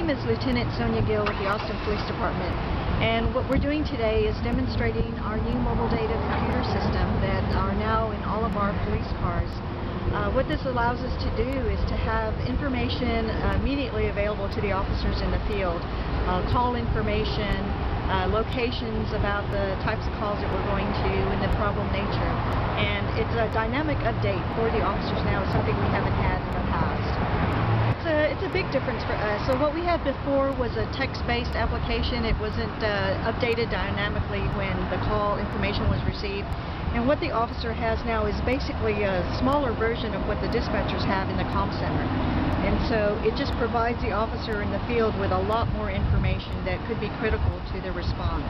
name is Lieutenant Sonya Gil with the Austin Police Department, and what we're doing today is demonstrating our new mobile data computer system that are now in all of our police cars. What this allows us to do is to have information immediately available to the officers in the field, call information, locations about the types of calls that we're going to and the problem nature. And it's a dynamic update for the officers now. It's something we haven't had in the past. It's a big difference for us. So what we had before was a text-based application. It wasn't updated dynamically when the call information was received. And what the officer has now is basically a smaller version of what the dispatchers have in the comm center. And so it just provides the officer in the field with a lot more information that could be critical to their response.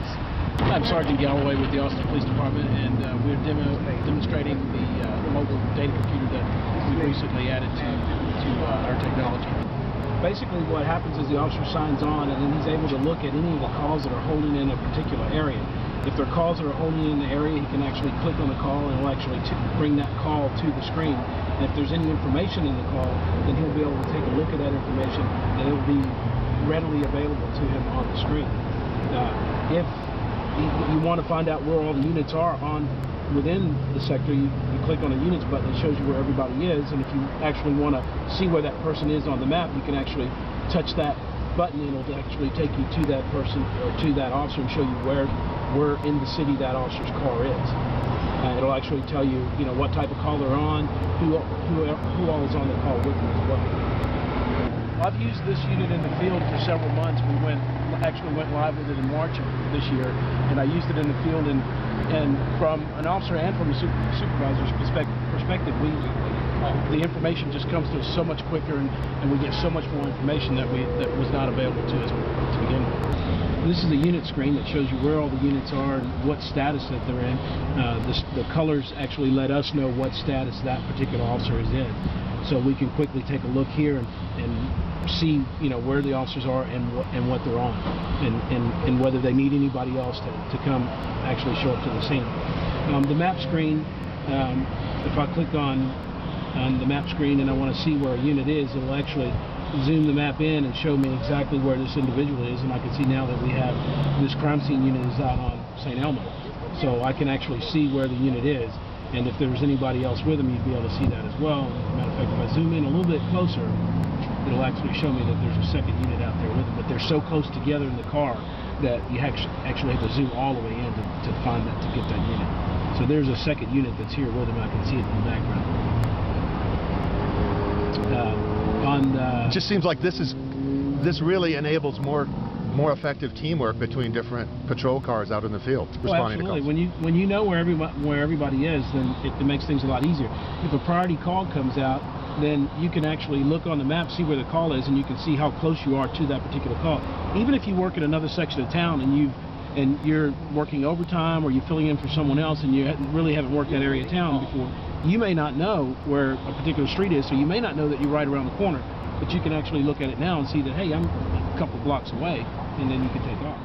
I'm Sergeant Galloway with the Austin Police Department, and we're demonstrating the mobile data computer that we recently added to our technology. Basically what happens is the officer signs on, and then he's able to look at any of the calls that are holding in a particular area. If there are calls that are holding in the area, he can actually click on the call and it will actually bring that call to the screen. And if there's any information in the call, then he'll be able to take a look at that information and it will be readily available to him on the screen. If you want to find out where all the units are within the sector, you click on the units button. It shows you where everybody is, and if you actually want to see where that person is on the map, you can actually touch that button and it'll actually take you to that person or to that officer and show you where in the city that officer's car is. It'll actually tell you, what type of call they're on, who all is on the call with them as well. I've used this unit in the field for several months. We actually went live with it in March of this year, and I used it in the field. And from an officer and from a supervisor's perspective, the information just comes to us so much quicker, and we get so much more information that was not available to us to begin with. This is the unit screen that shows you where all the units are and what status that they're in. The colors actually let us know what status that particular officer is in. So we can quickly take a look here and see where the officers are and what they're on, and whether they need anybody else to come actually show up to the scene. The map screen, if I click on the map screen and I want to see where a unit is, it will actually zoom the map in and show me exactly where this individual is, and I can see now that we have this crime scene unit is out on St. Elmo. So I can actually see where the unit is, and if there's anybody else with them, you'd be able to see that as well. As a matter of fact, if I zoom in a little bit closer, it'll actually show me that there's a second unit out there with them, but they're so close together in the car that you actually have to zoom all the way in to find that, to get that unit. So there's a second unit that's here with them. I can see it in the background. It just seems like this really enables more effective teamwork between different patrol cars out in the field responding to calls. When you know where everybody is, then it makes things a lot easier. If a priority call comes out, then you can actually look on the map, see where the call is, and you can see how close you are to that particular call. Even if you work in another section of town and you're working overtime, or you're filling in for someone else and you really haven't worked that area of town before, you may not know where a particular street is, so you may not know that you're right around the corner, but you can actually look at it now and see that, hey, I'm a couple blocks away, and then you can take off.